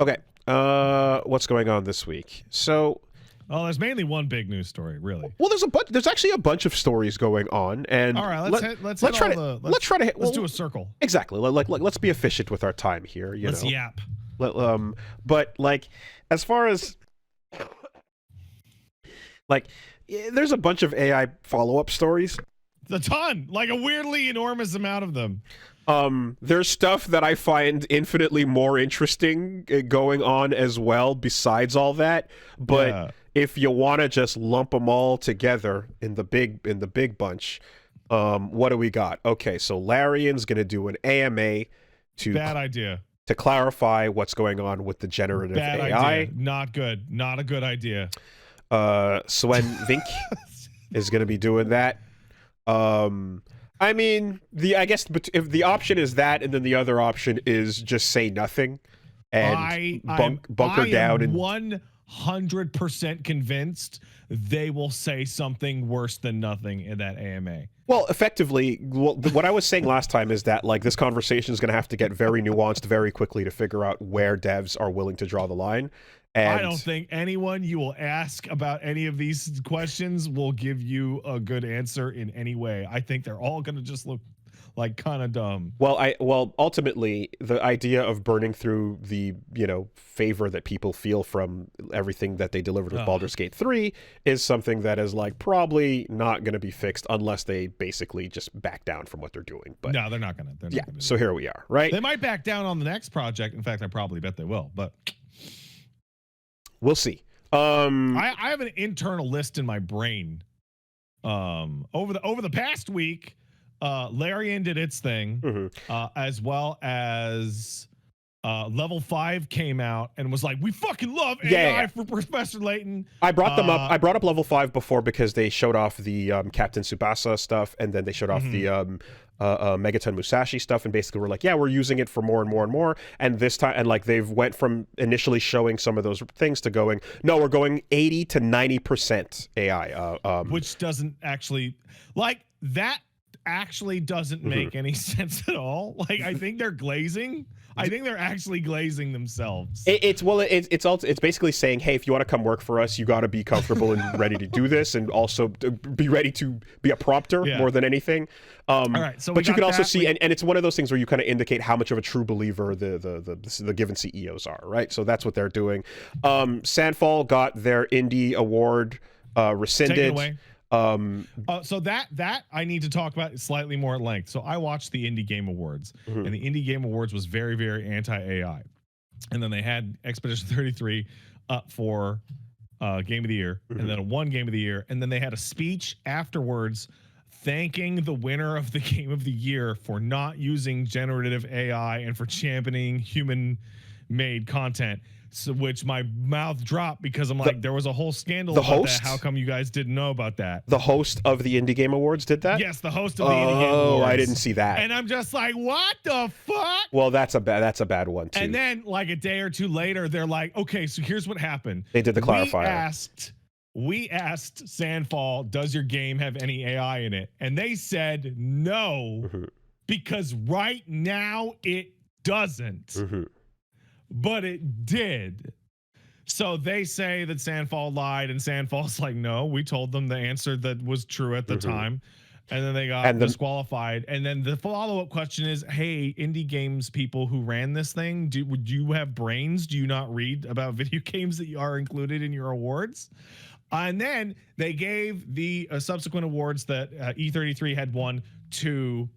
Okay. What's going on this week? So, Oh, there's mainly one big news story, really. well, there's actually a bunch of stories going on, and All right, let's try to do a circle. exactly. Let's be efficient with our time here. Let's yap. But like, as far as like, there's a bunch of AI follow-up stories. A ton, like a weirdly enormous amount of them. There's stuff that I find infinitely more interesting going on as well besides all that. But if you want to just lump them all together in the big bunch, what do we got? Okay, so Larian's going to do an AMA Bad idea. to clarify what's going on with the generative Bad AI. idea. Not good. Not a good idea. Sven Vink is going to be doing that. I mean, I guess if the option is that, and then the other option is just say nothing and bunker down. And 100% convinced they will say something worse than nothing in that AMA. Well, effectively, what I was saying last time is that like this conversation is going to have to get very nuanced very quickly to figure out where devs are willing to draw the line. And I don't think anyone you will ask about any of these questions will give you a good answer in any way. I think they're all going to just look like kind of dumb. Well, ultimately, the idea of burning through the, favor that people feel from everything that they delivered with Baldur's Gate 3 is something that is like probably not going to be fixed unless they basically just back down from what they're doing. But no, they're not going to. Yeah, so here we are, right? They might back down on the next project. In fact, I probably bet they will, but we'll see. I have an internal list in my brain. Over the past week, Larian did its thing, as well as Level 5 came out and was like, we fucking love AI for Professor Layton. I brought them up. I brought up Level 5 before because they showed off the Captain Tsubasa stuff, and then they showed off the Megaton Musashi stuff, and basically we're like, yeah, we're using it for more and more and more. And this time, and like they've went from initially showing some of those things to going, no, we're going 80 to 90% AI. Which doesn't actually, like, that actually doesn't make any sense at all. Like, I think they're glazing. I think they're actually glazing themselves. It's basically saying, hey, if you want to come work for us, you got to be comfortable and ready to do this, and also be ready to be a prompter more than anything. All right, so but you can also see, and it's one of those things where you kind of indicate how much of a true believer the given CEOs are, right? So that's what they're doing. Sandfall got their indie award rescinded. Take it away. So that I need to talk about slightly more at length. So I watched the Indie Game Awards, and the Indie Game Awards was very, very anti-AI. And then they had Expedition 33 up for Game of the Year, and then one Game of the Year, and then they had a speech afterwards thanking the winner of the Game of the Year for not using generative AI and for championing human-made content. So, which my mouth dropped because I'm like, there was a whole scandal about that. How come you guys didn't know about that? The host of the Indie Game Awards did that? Yes, the host of the Indie Game Awards. Oh, I didn't see that. And I'm just like, what the fuck? Well, that's a bad one too. And then like a day or two later, they're like, okay, so here's what happened. They did the clarifier. We asked Sandfall, does your game have any AI in it? And they said no, because right now it doesn't. But it did. So they say that Sandfall lied, and Sandfall's like, no, we told them the answer that was true at the time. And then they got disqualified. And then the follow-up question is, hey, indie games people who ran this thing, would you have brains? Do you not read about video games that are included in your awards? And then they gave the subsequent awards that E33 had won to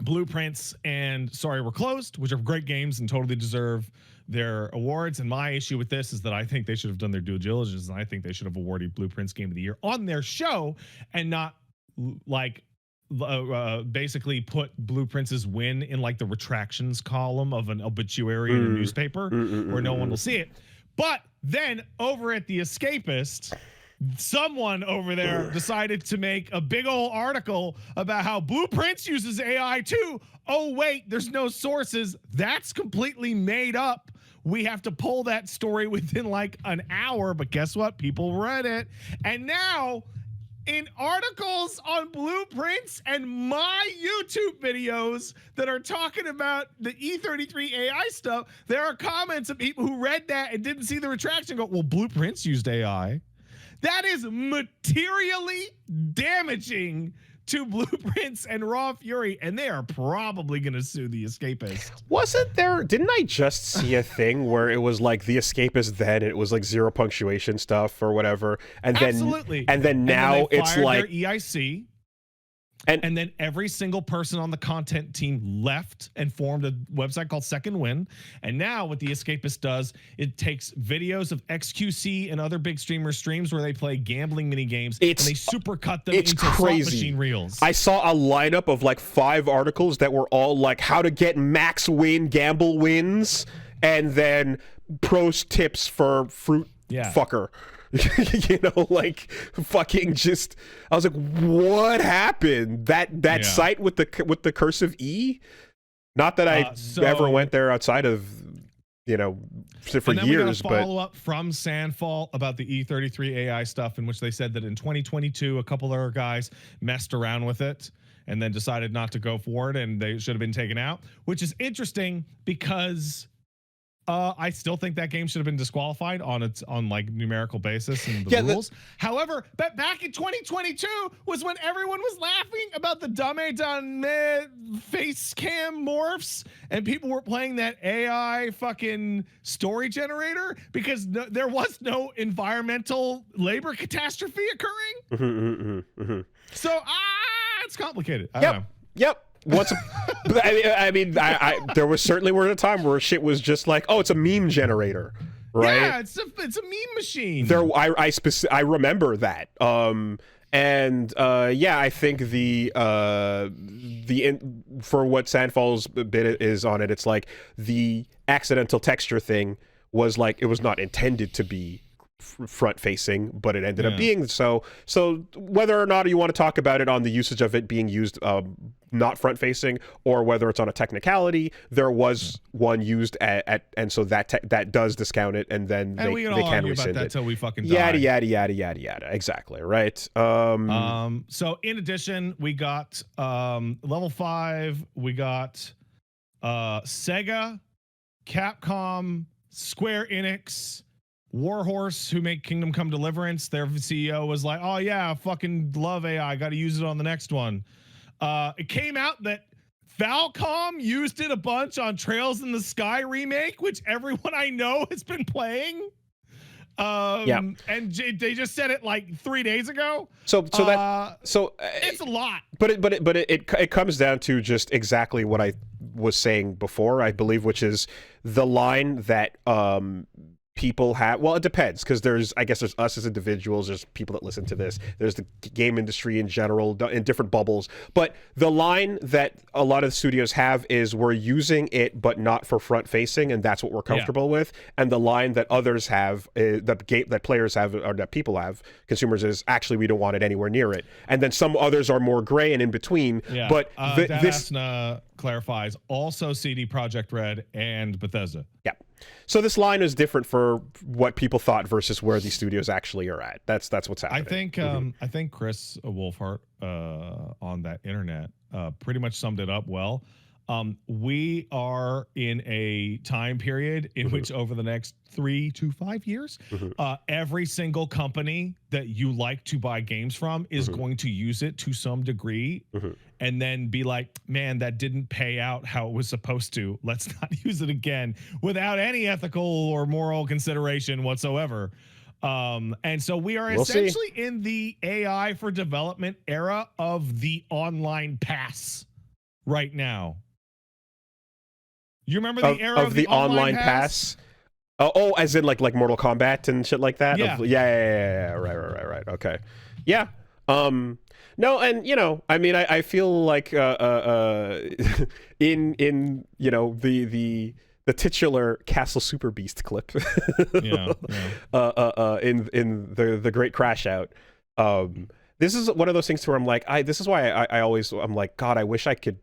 Blueprints and Sorry We're Closed, which are great games and totally deserve their awards. And my issue with this is that I think they should have done their due diligence, and I think they should have awarded Blueprints Game of the Year on their show and not like basically put Blueprints' win in like the retractions column of an obituary in a newspaper where no one will see it. But then over at The Escapist, someone over there decided to make a big old article about how Blueprints uses AI too. Oh, wait, there's no sources. That's completely made up. We have to pull that story within like an hour, but guess what? People read it. And now in articles on Blueprints and my YouTube videos that are talking about the E33 AI stuff, there are comments of people who read that and didn't see the retraction and go, well, Blueprints used AI. That is materially damaging to Blueprints and Raw Fury, and they are probably going to sue the Escapist. Didn't I just see a thing where it was like the Escapist then, it was like zero punctuation stuff or whatever, and then now it's like EIC. And then every single person on the content team left and formed a website called Second Win. And now what the Escapist does, it takes videos of XQC and other big streams where they play gambling mini games, and they supercut them into crazy. slot machine reels. I saw a lineup of like 5 articles that were all like how to get max win gamble wins, and then pros tips for fruit fucker. You know, like fucking just, I was like, what happened? That site with the cursive E? Not that I ever went there outside of, you know, for and then years. We got a follow up from Sandfall about the E33 AI stuff, in which they said that in 2022, a couple of our guys messed around with it and then decided not to go forward, and they should have been taken out, which is interesting because I still think that game should have been disqualified on like numerical basis and the rules. However, but back in 2022 was when everyone was laughing about the Dame face cam morphs, and people were playing that AI fucking story generator because there was no environmental labor catastrophe occurring. So it's complicated. I don't know. Yep. I mean, there was certainly a time where shit was just like, oh, it's a meme generator, right? Yeah, it's a meme machine. I remember that. I think for what Sandfall's bit is on it, it's like the accidental texture thing was like, it was not intended to be front facing, but it ended up being so whether or not you want to talk about it on the usage of it being used not front facing, or whether it's on a technicality, there was one used and so that does discount it, and then they can rescind it till we fucking die. Yada exactly, right. So in addition, we got level 5, we got Sega, Capcom, Square Enix, Warhorse, who make Kingdom Come Deliverance. Their CEO was like, oh yeah, fucking love AI, got to use it on the next one. It came out that Falcom used it a bunch on Trails in the Sky remake, which everyone I know has been playing. And they just said it like 3 days ago. So it's a lot. But it comes down to just exactly what I was saying before, I believe, which is the line that people have. Well, it depends, because there's us as individuals, there's people that listen to this, there's the game industry in general in different bubbles, but the line that a lot of studios have is, we're using it but not for front facing, and that's what we're comfortable with. And the line that others have, that players have, or that people have, consumers, is actually we don't want it anywhere near it. And then some others are more gray and in between. But this clarifies also CD Projekt Red and Bethesda. So this line is different for what people thought versus where these studios actually are at. That's what's happening. I think Chris Wolfhart on that internet pretty much summed it up well. We are in a time period in which over the next 3 to 5 years, every single company that you like to buy games from is going to use it to some degree, and then be like, man, that didn't pay out how it was supposed to. Let's not use it again, without any ethical or moral consideration whatsoever. And so we are essentially in the AI for development era of the online pass right now. You remember the era of the online pass? Oh, as in like Mortal Kombat and shit like that? Yeah. Right. Okay. Yeah. No, and I mean, I feel like in the titular Castle Super Beast clip, in the Great Crashout, this is one of those things where I'm like, this is why I'm like, God, I wish I could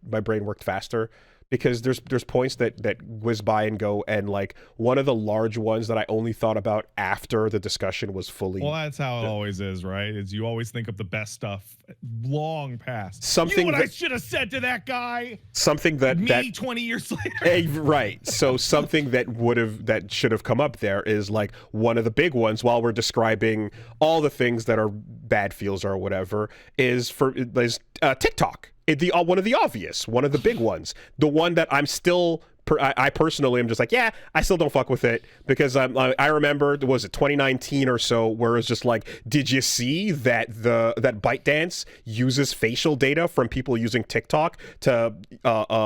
my brain worked faster. because there's points that whiz by and go, and like one of the large ones that I only thought about after the discussion was fully. Well, that's how it always is, right? Is you always think of the best stuff long past. Something you know what that, I should have said to that guy? Something that Me 20 years later. Right. So something that should have come up there is like one of the big ones while we're describing all the things that are bad feels or whatever is TikTok. One of the obvious, one of the big ones, the one that I'm still, I personally am just like, yeah, I still don't fuck with it, because I remember, was it 2019 or so, where it's just like, did you see that that ByteDance uses facial data from people using TikTok to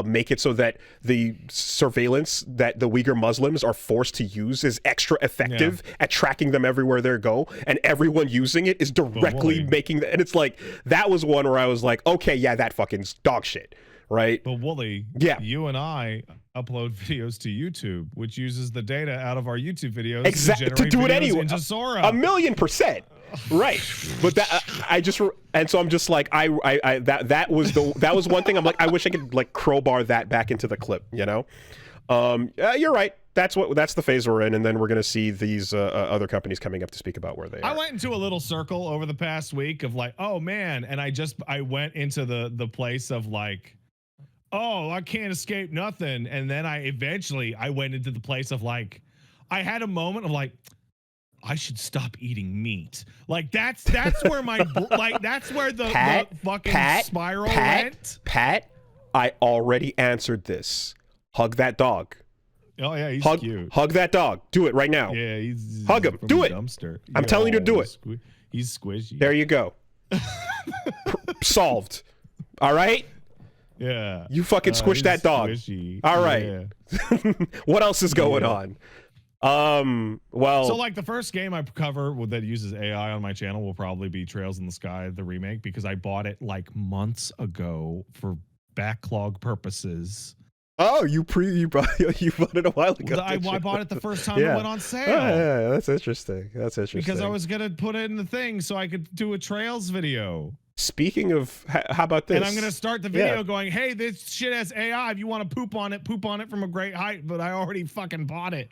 make it so that the surveillance that the Uyghur Muslims are forced to use is extra effective at tracking them everywhere they go, and everyone using it is directly making that. And it's like, that was one where I was like, okay, yeah, that fucking dog shit. Right. But Wooly, you and I upload videos to YouTube, which uses the data out of our YouTube videos to do it anyway. Into Sora. 1,000,000%. Right. But that so I'm just like, that was one thing I'm like, I wish I could like crowbar that back into the clip, you know? You're right. That's the phase we're in, and then we're going to see these other companies coming up to speak about where they are. I went into a little circle over the past week of like, oh man, and I went into the place of like, oh, I can't escape nothing, and then I went into the place of like, I had a moment of like, I should stop eating meat. Like that's where my like that's where the fucking spiral went. Pat, I already answered this. Hug that dog. Oh yeah, he's cute. Hug that dog. Do it right now. Yeah, he's hug him. Do it. Dumpster. I'm telling you to do it. He's squishy. There you go. Solved. All right. Yeah. You fucking squish that dog. Squishy. All right. Yeah. What else is going on? Well, so like the first game I cover that uses AI on my channel will probably be Trails in the Sky, the remake, because I bought it like months ago for backlog purposes. Oh, you bought it a while ago. I bought it the first time it went on sale. Yeah, that's interesting. Because I was gonna put it in the thing so I could do a Trails video. Speaking of, how about this? And I'm gonna start the video going, "Hey, this shit has AI. If you want to poop on it from a great height." But I already fucking bought it.